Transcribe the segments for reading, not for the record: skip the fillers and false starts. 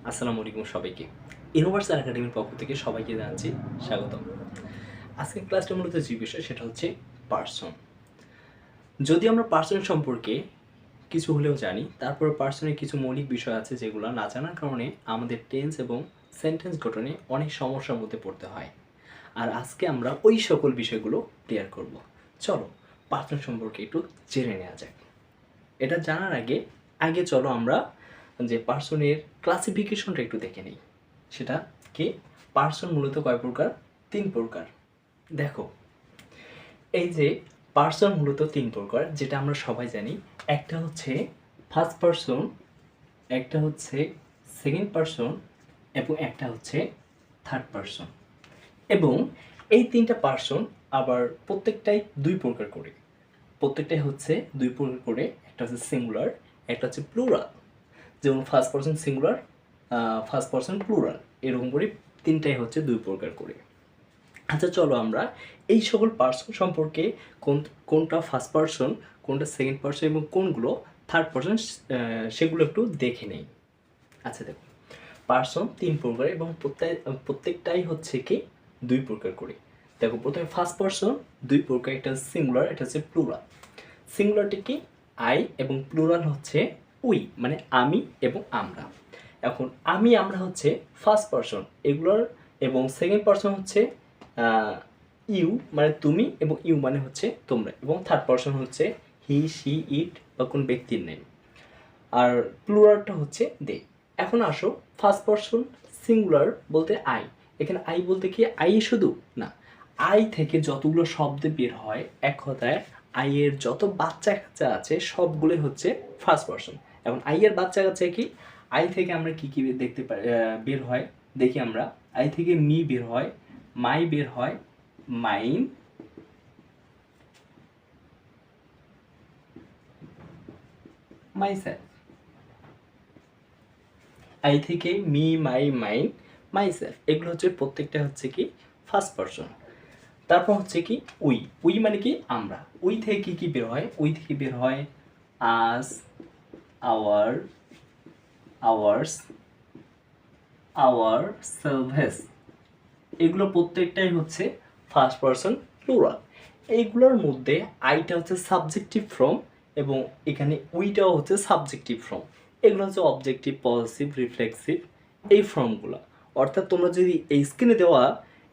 আসসালামু আলাইকুম সবাইকে। ইউনিভার্সাল একাডেমির পক্ষ থেকে সবাইকে জানাচ্ছি স্বাগতম। আজকের ক্লাসটা মূলত যে বিষয় সেটা হচ্ছে পার্সন। যদি আমরা পার্সন সম্পর্কে কিছু হলেও জানি, তারপরে পার্সনের কিছু মৌলিক বিষয় আছে যেগুলো না জানার কারণে আমাদের টেন্স এবং সেন্টেন্স গঠনে অনেক সমস্যার মধ্যে পড়তে হয়। আর আজকে আমরা ওই সকল বিষয়গুলো ক্লিয়ার করব। চলো পার্সন সম্পর্কে একটু জেনে নেওয়া যাক। এটা জানার আগে চলো আমরা যে পার্সনের ক্লাসিফিকেশনটা একটু দেখে নিই। সেটা কি, পার্সন মূলত কয় প্রকার? 3 প্রকার। দেখো, এই যে পার্সন মূলত 3 প্রকার, যেটা আমরা সবাই জানি। একটা হচ্ছে ফার্স্ট পার্সন, একটা হচ্ছে সেকেন্ড পার্সন এবং একটা হচ্ছে থার্ড পার্সন। এবং এই 3টা পার্সন আবার প্রত্যেকটাই 2 প্রকার করে। প্রত্যেকটাই হচ্ছে 2 প্রকার করে। একটা হচ্ছে সিঙ্গুলার, একটা হচ্ছে প্লুরাল। যেমন first person singular, first person plural, এরকম করে 3টাই হচ্ছে 2 প্রকার করে। আচ্ছা চলো আমরা এই সকল পার্সন সম্পর্কে কোনটা ফার্স্ট পার্সন, কোনটা সেকেন্ড পার্সন এবং কোনগুলো থার্ড পার্সন সেগুলো একটু দেখে নেই। আচ্ছা দেখো, পার্সন 3 প্রকার এবং প্রত্যেকটাই হচ্ছে কি 2 প্রকার করে। দেখো প্রথমে ফার্স্ট পার্সন 2 প্রকার, একটা সিঙ্গুলার, এটা হচ্ছে প্লুরাল। সিঙ্গুলারটি কি? আই, এবং প্লুরাল হচ্ছে উই, মানে আমি এবং আমরা। এখন আমি আমরা হচ্ছে ফার্স্ট পার্সন এগুলোর, এবং সেকেন্ড পার্সন হচ্ছে ইউ মানে তুমি, এবং ইউ মানে হচ্ছে তোমরা, এবং থার্ড পার্সন হচ্ছে হি, শি, ইট বা কোন ব্যক্তির নেম। আর প্লুরালটা হচ্ছে দে। এখন আসো ফার্স্ট পার্সন সিঙ্গুলার বলতে আই। এখানে আই বলতে কি আই শুধু না, আই থেকে যতগুলো শব্দ বের হয়, এক কথায় আই এর যত বাচ্চা কাচ্চা আছে সবগুলোই হচ্ছে ফার্স্ট পার্সন। এখন আই এর বাচ্চা কাচ্চা কি? আই থেকে আমরা কি কি দেখতে পাই, বের হয় দেখি আমরা। আই থেকে মি বের হয়, মাই বের হয়, মাইন, মাইসেলফ। আই থেকে মি, মাই, মাইন, মাইসেলফ, এগুলো হচ্ছে প্রত্যেকটা হচ্ছে কি ফার্স্ট পার্সন। তারপর হচ্ছে কি উই। উই মানে কি আমরা। উই থেকে কি কি বের হয়? উই থেকে বের হয় আস, আওয়ার, আওয়ার্স, আওয়ার সেলভেস। এগুলো প্রত্যেকটাই হচ্ছে ফার্স্ট পার্সন প্লুরাল। এইগুলোর মধ্যে আইটা হচ্ছে সাবজেক্টিভ ফর্ম, এবং এখানে উইটাও হচ্ছে সাবজেক্টিভ ফর্ম। এগুলো হচ্ছে অবজেক্টিভ, পজিটিভ, রিফ্লেক্সিভ, এই ফর্মগুলো। অর্থাৎ তোমরা যদি এই স্ক্রিনে দেওয়া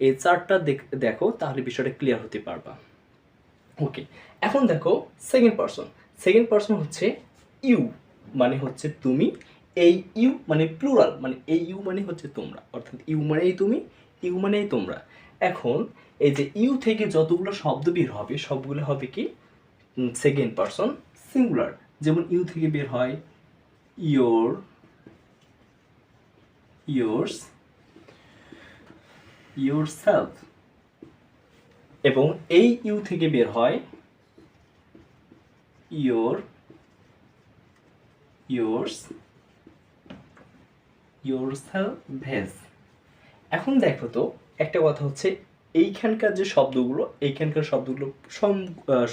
এই চার্টটা দেখো তাহলে বিষয়টা ক্লিয়ার হতে পারবা। ওকে, এখন দেখো সেকেন্ড পার্সন। সেকেন্ড পার্সন হচ্ছে ইউ, মানে হচ্ছে তুমি। এই ইউ মানে প্লুরাল, মানে এই ইউ মানে হচ্ছে তোমরা, অর্থাৎ ইউ মানেই তুমি, ইউ মানেই তোমরা। এখন এই যে ইউ থেকে যতগুলো শব্দ বের হবে সবগুলো হবে কি সেকেন্ড পার্সন সিঙ্গুলার। যেমন ইউ থেকে বের হয় ইয়োর, ইয়োর্স, ইয়োরসেলফ, এবং এই ইউ থেকে বের হয় ইয়োর, ইয়োর্স, ইয়োরসেলভেস। এখন দেখো তো, একটা কথা হচ্ছে এইখানকার যে শব্দগুলো, এইখানকার শব্দগুলো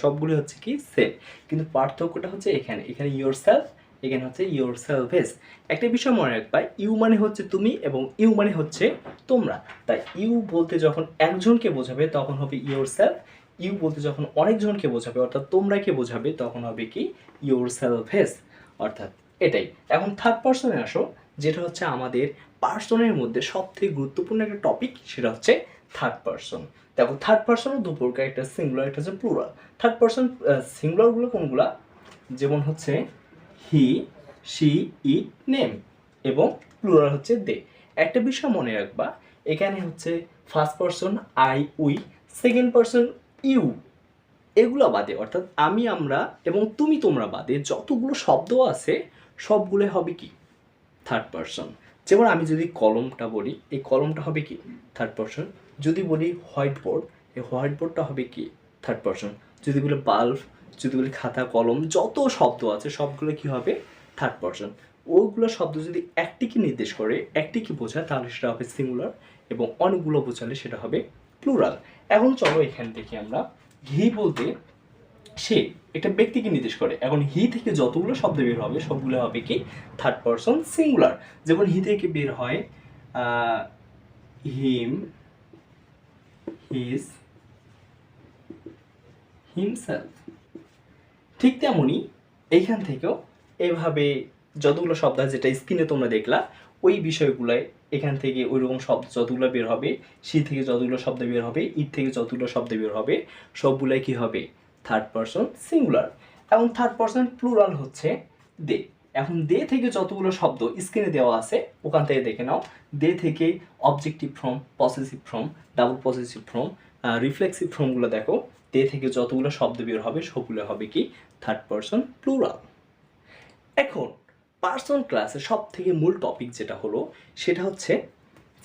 সবগুলো হচ্ছে কি সেম, কিন্তু পার্থক্যটা হচ্ছে এখানে। এখানে ইয়োরসেলফ, এখানে হচ্ছে ইয়োরসেলভেস। একটা বিষয় মনে রাখবা, ইউ মানে হচ্ছে তুমি এবং ইউ মানে হচ্ছে তোমরা। তাই ইউ বলতে যখন একজনকে বোঝাবে তখন হবে ইয়োরসেলফ, ইউ বলতে যখন অনেকজনকে বোঝাবে অর্থাৎ তোমরাকে বোঝাবে তখন হবে কি ইয়োরসেলভেস, অর্থাৎ এটাই। এখন থার্ড পার্সনে আসো, যেটা হচ্ছে আমাদের পার্সনের মধ্যে সবথেকে গুরুত্বপূর্ণ একটা টপিক, সেটা হচ্ছে থার্ড পার্সন। দেখো থার্ড পার্সনও 2 প্রকার, একটা সিঙ্গুলার, একটা হচ্ছে প্লুরাল। থার্ড পার্সন সিঙ্গুলারগুলো কোনগুলা? যেমন হচ্ছে হি, শি, ইট, নেম, এবং প্লুরাল হচ্ছে দে। একটা বিষয় মনে রাখবা, এখানে হচ্ছে first person I, we, second person you, এগুলো বাদে অর্থাৎ আমি, আমরা এবং তুমি, তোমরা বাদে যতগুলো শব্দ আছে সবগুলো হবে কি থার্ড পার্সন। যেমন আমি যদি কলমটা বলি, এই কলমটা হবে কি থার্ড পার্সন। যদি বলি হোয়াইট বোর্ড, এই হোয়াইট বোর্ডটা হবে কি থার্ড পার্সন। যদি বলি বাল্ব, যদি বলি খাতা, কলম, যত শব্দ আছে সবগুলো কি হবে থার্ড পার্সন। ওইগুলো শব্দ যদি একটিকে নির্দেশ করে, একটিকে বোঝায়, তাহলে সেটা হবে সিঙ্গুলার, এবং অনেকগুলো বোঝালে সেটা হবে প্লুরাল। এখন চলো এখানে দেখি আমরা। ঘি বলতে সে একটা ব্যক্তিকে নির্দেশ করে। এখন হি থেকে যতগুলো শব্দ বের হবে সবগুলো হবে কি থার্ড পারসন সিঙ্গুলার। যেমন হি থেকে বের হয় হিম, হিজ, হিমসেলফ। ঠিক তেমনই এইখান থেকেও এভাবে যতগুলো শব্দ আছে যেটা স্ক্রিনে তোমরা দেখলা ওই বিষয়গুলোয় এখান থেকে ওই রকম শব্দ যতগুলো বের হবে, সি থেকে যতগুলো শব্দ বের হবে, ইট থেকে যতগুলো শব্দ বের হবে সবগুলাই কি হবে থার্ড পারসন সিঙ্গুলার। এবং থার্ড পারসন প্লুরাল হচ্ছে দে। এখন দে থেকে যতগুলো শব্দ স্ক্রিনে দেওয়া আছে ওখান থেকে দেখে নাও। দে থেকে objective form, possessive form, double possessive form, reflexive ফর্মগুলো দেখো। দে থেকে যতগুলো শব্দ বের হবে সবগুলো হবে কি থার্ড পারসন প্লুরাল। এখন পারসন ক্লাসের সব থেকে মূল টপিক যেটা হলো সেটা হচ্ছে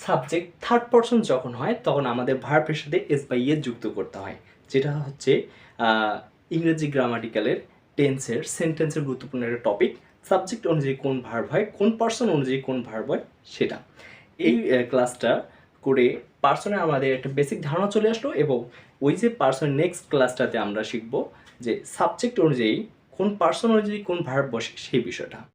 সাবজেক্ট থার্ড পারসন যখন হয় তখন আমাদের ভার্বের সাথে এস বাই এস যুক্ত করতে হয়, যেটা হচ্ছে ইংরেজি গ্রামাটিক্যালের টেন্সের সেন্টেন্সের গুরুত্বপূর্ণ একটা টপিক। সাবজেক্ট অনুযায়ী কোন ভার্ব হয়, কোন পারসন অনুযায়ী কোন ভার্ব হয় সেটা। এই ক্লাসটা করে পারসনে আমাদের একটা বেসিক ধারণা চলে আসলো এবং ওই যে পারসন নেক্সট ক্লাসটাতে আমরা শিখব যে সাবজেক্ট অনুযায়ী কোন পারসন অনুযায়ী কোন ভার্ব বসে সেই বিষয়টা।